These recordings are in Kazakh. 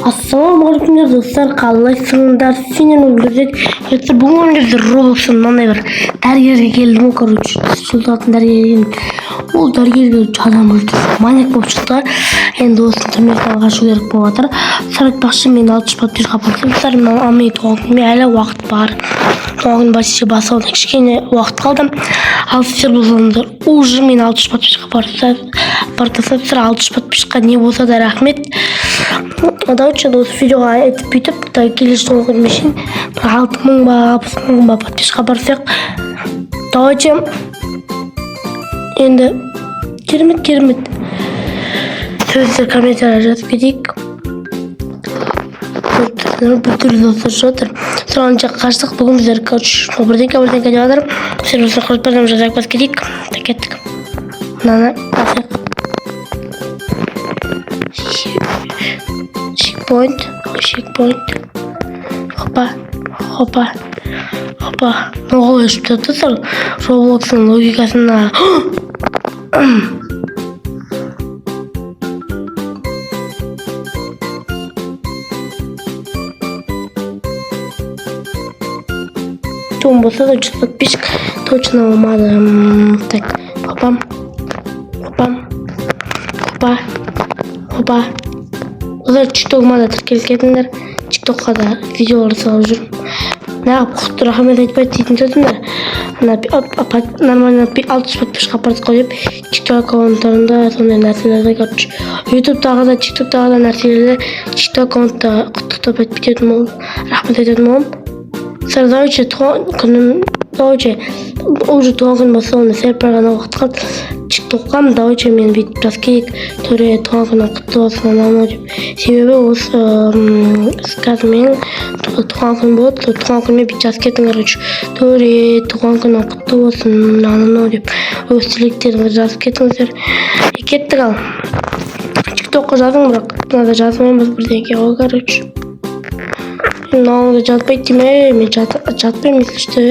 Assalamualaikum dostlar, қалайсыңдар? Сенен өндірдік. Бүгін өндірді Roblox'ın мынандай бір дәрігерге келдім, короче. Жылдатын дәрігерге келдім. Ол дәрігерге адам өлтірді. Маньяк болып шықты. Енді осыны түрмеден қашу керек болып жатыр. Сарайтпақшы, мен 600 подписчикқа барсам, мен туған күніме әлі уақыт бар. Туған күн басуына кішкене уақыт қалды. Ал сіздер болсаңыздар, уже мен 600 подписчикқа бартасыздар. 600 подписчикқа не болса да рахмет. Давайте осы видеоға айтып бүйтіп, келесі жолға келмешін 6000 ба, 6000 ба подписчикқа барсақ. Давайте енді керемет сөздер комментария жазып кетейік. Бүттір достар жатыр. Сұрағын жаққа қаштық. Бүгін біздер бірдеңке деп жатыр. Сіздер болса құртпадан жазайық бас кетейік. Кеттік. Мынаны басайық. Чекпоинт. Хопа. Оғыл өшіп тұр. Roblox'ın логикасына. Чем болса да 100 подписчик точно ломады. Так, хопа. Олар TikTok'ыма да тіркеліп кетіңдер. TikTok'қа да видеолар салып жүрмін. Неғып құтты рахмет айтпайды дейтін сөзімдер. Нормально 600 подписчикқа бардық қой деп TikTok аккаунттарында сондай нәрселерді көрші. YouTube'тағы да TikTok'тағы да нәрселерді TikTok аккаунтта құттықтап айтып кететін болым. Рахмет айтатын болым. Давайте уже туған күн болса, оны сәл бір ғана уақыт қалды. TikTok'қа давайте мен бүйтіп жаз керек. Төре туған күні құтты болсын анау деп. Себебі осы қазір мен туған күн болды. Туған күніме бүйтіп жаз кеттің, короче. Төре туған күні құтты болсын анау деп. Өз тілектеріңізді жазып кетіңіздер. Кеттік ал. TikTok'қа жазың, бірақ мынада жазмаймыз бірдеңке ғой, короче. Мынауды жатпайды деме, мен жатпаймын ешті.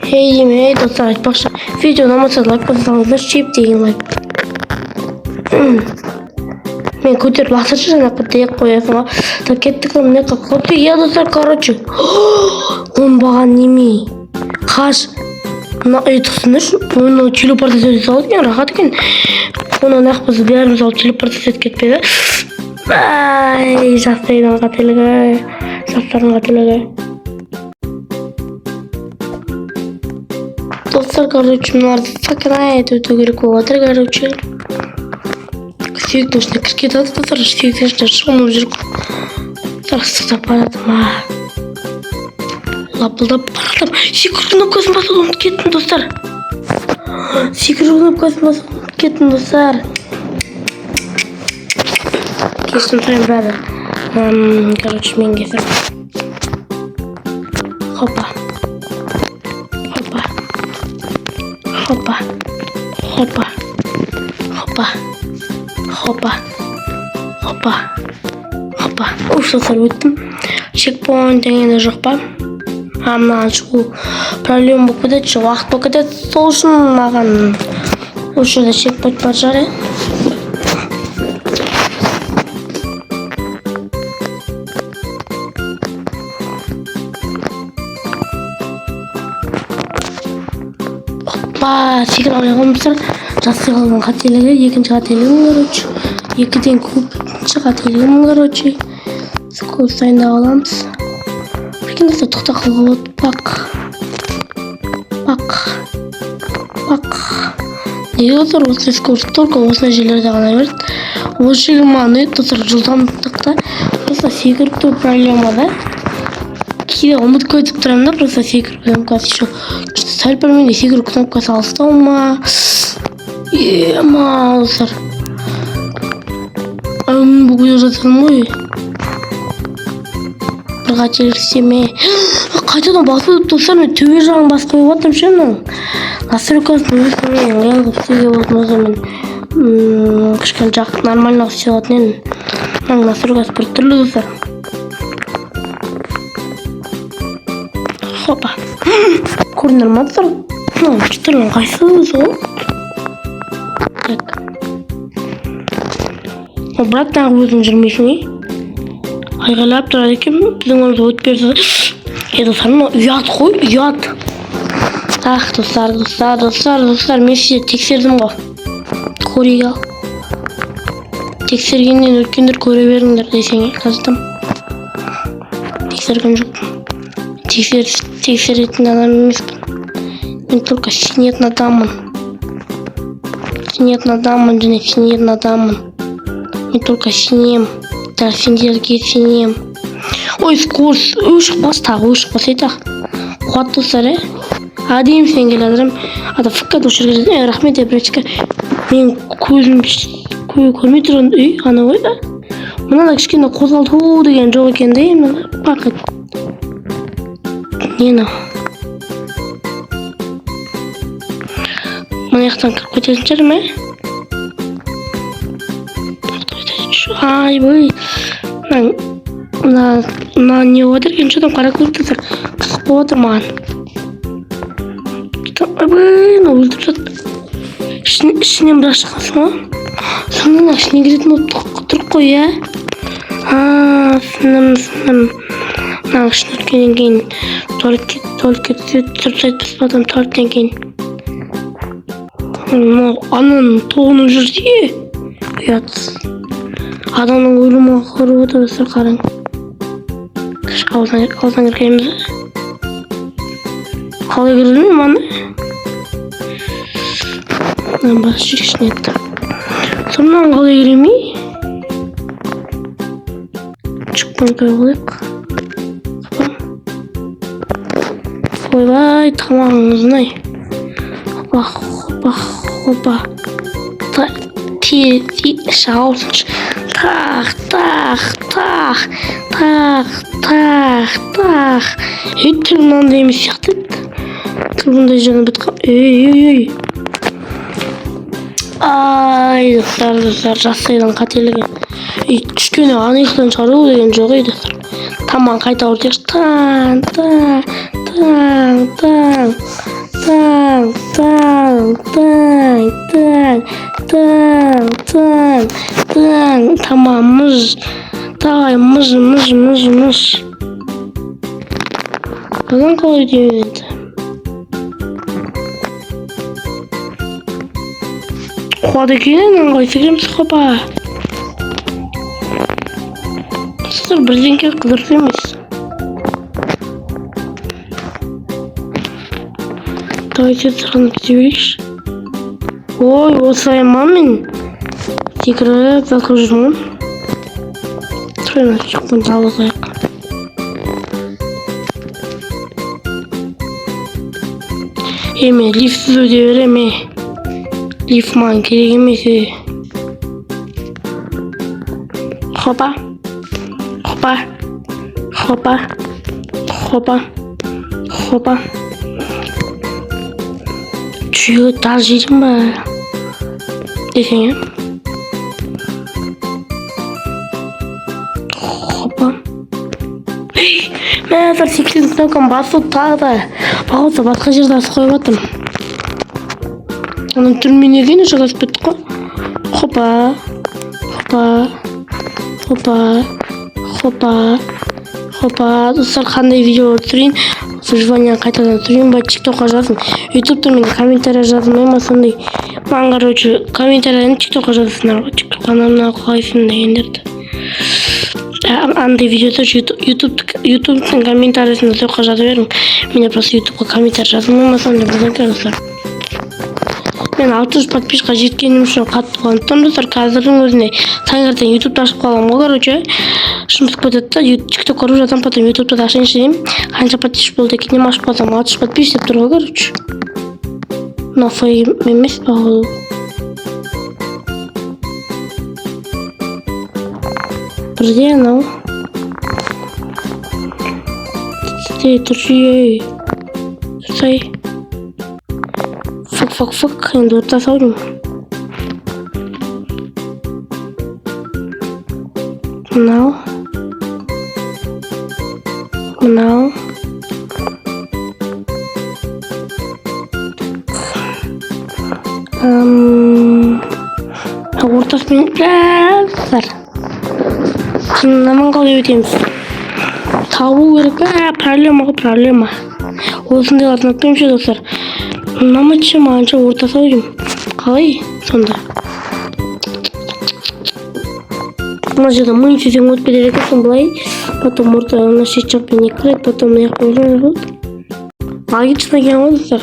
Ей деме, достар, айтпақшы. Видео ұнамаса лайк бассаңыздар, шеп деген лайк. Мен көтеріп лақсашы жаңаққа дейік қоясың. Так, кеттік міне қаққап. Я, достар, короче. Оңбаған неме. Қаш. Мына ұйтықсыныр. Оны телепортация салып екен, рахат екен. Оны нақпыз бәріміз алып телепортация кетпеді. Жастардың қателігі. Достар, короче, мыналарды сақинай өту керек болып жатыр, короче. Сүйектің ішіне кіріп кетеді, достар, сүйектің ішіне шомылып жүріп. Сақтап барадым, лапылдап барадым. Секіру кнопкасын басып ұмытып кеттім, достар. Кештім сұрайым бәрі. Короче, мен кесір. Хопа. Достар, өттім. Чекпоинт дегенде жоқ па? Мынаған шығу проблема болып кетеді, уақыт болып кетеді. Сол үшін маған осы жерде чекпоинт бар шығар. Секір алғанымыздар, жасы қалған қателігі, екінші қателігім, короче. Екіден көпінші қателігім, короче. Скол сайында қаламыз. Біркендесі тұқта қалға болады. Бақ. Неге отыр, осы скорості только осынай жерлерде ғана берді. Осы жегі маған өйт, достар, жылдамдықта. Просто секіріп тұр проблема, да? Кейде ұмыт көйтіп тұрамын да, просто секіріп кнопкасы еще. Сәл бірменде секіріп кнопкасы алыстау ма? Достар. Бұл көйе жатырмын ғой. Бір қателік істеме. Қайтадан басып, достар, мен төбе жағын басып қойып отырмын ше. Настройкасын өзімен ғалғып істеуге болсын өзі мен кішкен жақ нормально істелетін едім. Настройкасы бір түрлі, достар. Хопа. Көрінер ма, достар? Çıtırın қайсыз о? Так. Брат тағы өзің жүрмейсің, айғайлап тұрады екен, біздің орнымызға өтіп берсе. Достар, мына ұят қой, ұят. Достар, мен сізді тексердім ғой. Көрейік ал. Тексергеннен өткендер көре беріңдер десең, қаздым. Тексерген жоқпын. Тексеретін адам емеспін. Мен только сенетін адаммын. Мен только сенем. Да, сендерге сенем. Ой, скорс, шықпас айтақ. Қуат достар, Адейім сен келедірім. Ада фыққат өшір келедім. Рахмет, братчика. Мен көзім көрмей тұрған ана ғой да. Мына да кішкене қозғалды деген жоқ екен де. Бақыт. Нені? Мына яқтан кіріп кететін шығар ма? Ай, бөй. Мына не отыр екен шодан қара көріп қызық болып отыр маған. Ай, өлтіріп жатыр. Ішінен бірақ шығасың ба? Сонда ішіне кіретін тұрық қой, сыным. Мына ішін өткенен кейін туалетке тұрып айтпас ба адам туалеттен кейін. Ананың тоғының жүрде, ұятсыз. Адамның өлімі көріп отыр достар, қараң. Ауыздан кіргеніміз. Қалай кірдім маны? Бас жүрекшін етті. Сонынан қалай кіремей? Чықпан көй қойып. Ойбай, тамағыңыздың ай. Хопа. Шағаусыншы. Тақ. Үйтір мынандай емес сияқты еді. Тұрғындай жаны бітқап. Ой. Ай, достар, жасайдан қателігі. Кішкене анықтан шығару деген жоқ еді. Таман қайта ұртекші. Тамам, мұз. Тағай, мұз. Одан қалай деймін енді. Қуады кейін, аңғай секіреміз қопа. Сіздер бірденке қыдырды емес. Давайте сырғанып тезбейікші. Ой, осылай мамин. Секіріп, закрып жүрмін. Тұрайын, шықпын жалғыз аяқ. Еме, лифтсіз өте береме. Лифт маған керек емес. Хопа. Чүйі тар жерім ба? Десең, Хопа. Мен әзір секілдің кнопканы басып тағы да бағылса басқа жерді асып қойып атым. Оның түрмені кейін шығасып бетті қой. Хопа. Достар, қандай видео түсірейін? Выживание қайтадан түсірейін ба? Тиктокқа жазсын. Ютубта мен комментария жазылмай ма сондай. Маған короче комментарияны тиктокқа жазсындар ғой. Тикток каналына қалайсың дегендерді. Андай видеода ютубтың комментариясында соққа жаза берің. Менде просто ютубқа комментария жазылмай ма сондай бірден көріңіздер. Мен 600 подписчикқа жеткенім үшін қатты қуандым достар. Қазірдің өзінде таңертең ютубты ашып қалам ғой, короче. Жұмыс кетеді да, тикток көріп жатам, потом ютубты да ашайыншы деймін. Қанша подписчик болды екеннен ашып қалсам, 600 подписчик деп тұр ғой, короче. Мына фейм емес па ол. Бірде анау. Стей тұршы ей. Сай. Фак, енді орта саудым. Мынау. Ортасымен Dostlar. Şimdi hemen kalıyor ödeyimiz. Tavuğu verip problema. Olsun diye anlatmayayım şey dostlar. Namıçım anca orta sayıyorum. Kalay sonunda. Может, мы чуть-чуть вот перерекаем блай, потом орта у нас сейчас пеникает, потом я хожу. Логично я вот так.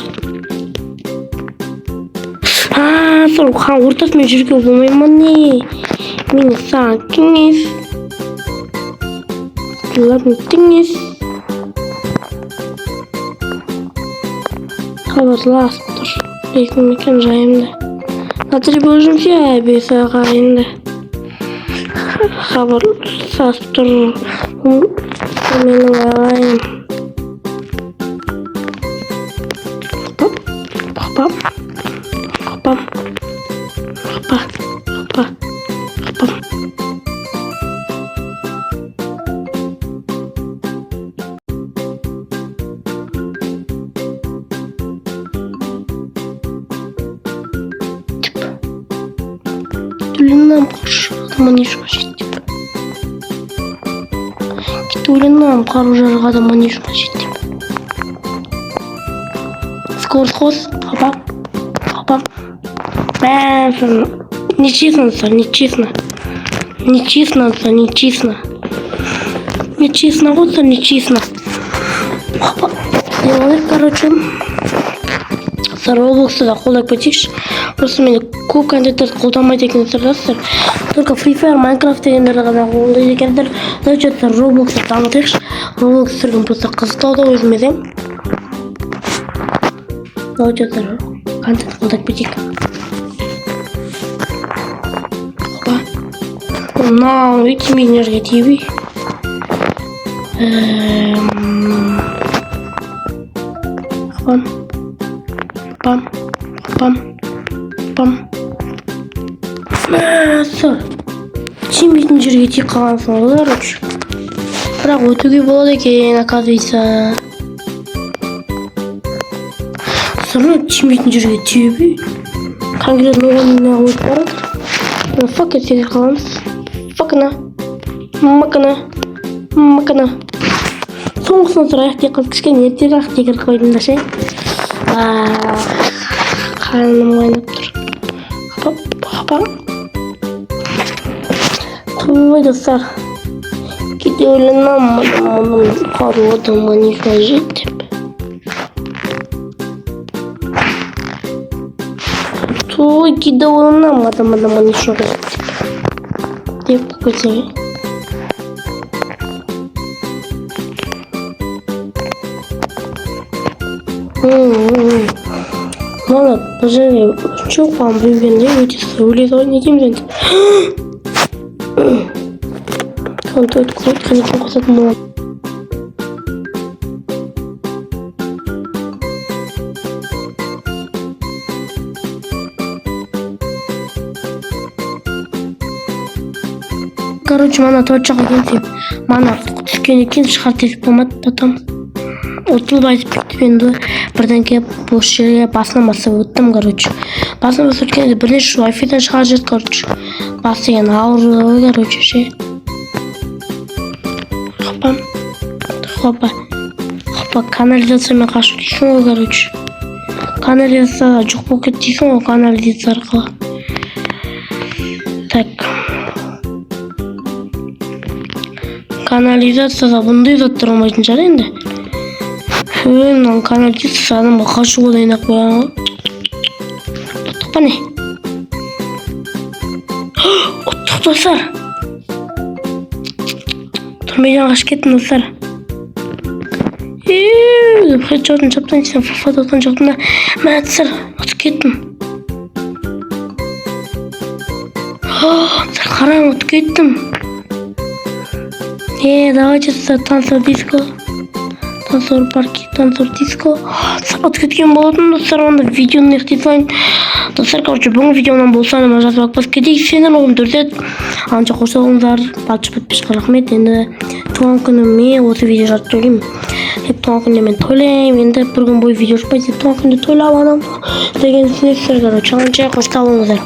Сол хан ортасымен жүрге болмаймын не. Мені сакиңіз. Лабнеттіңіз. Хабарласып тұр. Рейтін мекен жайымды. Натри бөлжімсе бес ағайынды. Хабарласып тұр. Менің ағайым. Hoppa. Тулинам манишка жетіп. Тулинам қару жарғада манишка жетіп. Скорость хос. Хопа. Нечестно. Хопа. Короче. Роблоксда қолдап кетейікші. Просто мені көп контенттер қолданбайды екендер. Только Free Fire, Minecraft дегендер ғана қолдайды екендер. Значит, Роблоксты дамытайықшы. Роблокс түсірген просто қызықтау өзіме де. Значит, контент қолдап кетейік. Хопа. Мынау тимейдерге тибей. Пам. Мәсі. Тимейтін жерге тек қалғансың ғой, короче. Бірақ өтуге болады екен, оказывается. Сұры тимейтін жерге тиебей. Конкретно оғанына өтіп барады. Фак етсеге қаламыз. Макана. Соңғысын сұрайық тек қыз кішкен ертерақ текір қойдым да ше. Қарным қайнап тұр. Хопа. Той достар. Кейде ойланамадым мұның қару адамға не қажет деп. Той кейде ойланамадым адамға не қажет деп көтеге. Ладно, пожалуй, что к вам привезли, эти улетают не тем же. Он тут крутка не покусит мол. Короче, мана точно келсем, мана түскеннен кейін шығартып болмады, потом отылып айтып кетіп енді бірден келіп бос жерге басына басып өттім, короче. Басына басып өткенде бірнеше Wi-Fi-дан шығар жерді, короче. Бас деген ауыр, короче, ше. Хопа. Канализациямен қашып дейсің ғой, короче. Канализация жоқ болып кетті дейсің ғой, канализация арқылы. Так. Канализацияда бұндай заттар болмайтын шығар енді. Мынау канализация адамға қашуға дайындап қойған ғой. Тоқтықпа не? Оттық достар. Тұрмайдан қашып кеттім достар. Хедшотын жаптан сен фототын жаптан да мәтсір ұтып кеттім. Қараң ұтып кеттім. Давайте танцор диско. Танцор парки, танцор диско. Сапат кеткен болатын достар, онда видеоны ықтитайын. Достар, короче, бүгін видеомнан болсаны жазбақ бас кетейік. Сенің оғым түрдет. Анша қосылыңдар, подписқа рахмет. Енді туған күніме осы видео жарып төлеймін. Туған күнде мен тойлайым. Енді бір күн бойы видео шықпайды. Туған күнде тойлап анам деген сіздер, короче, қош табыңыздар.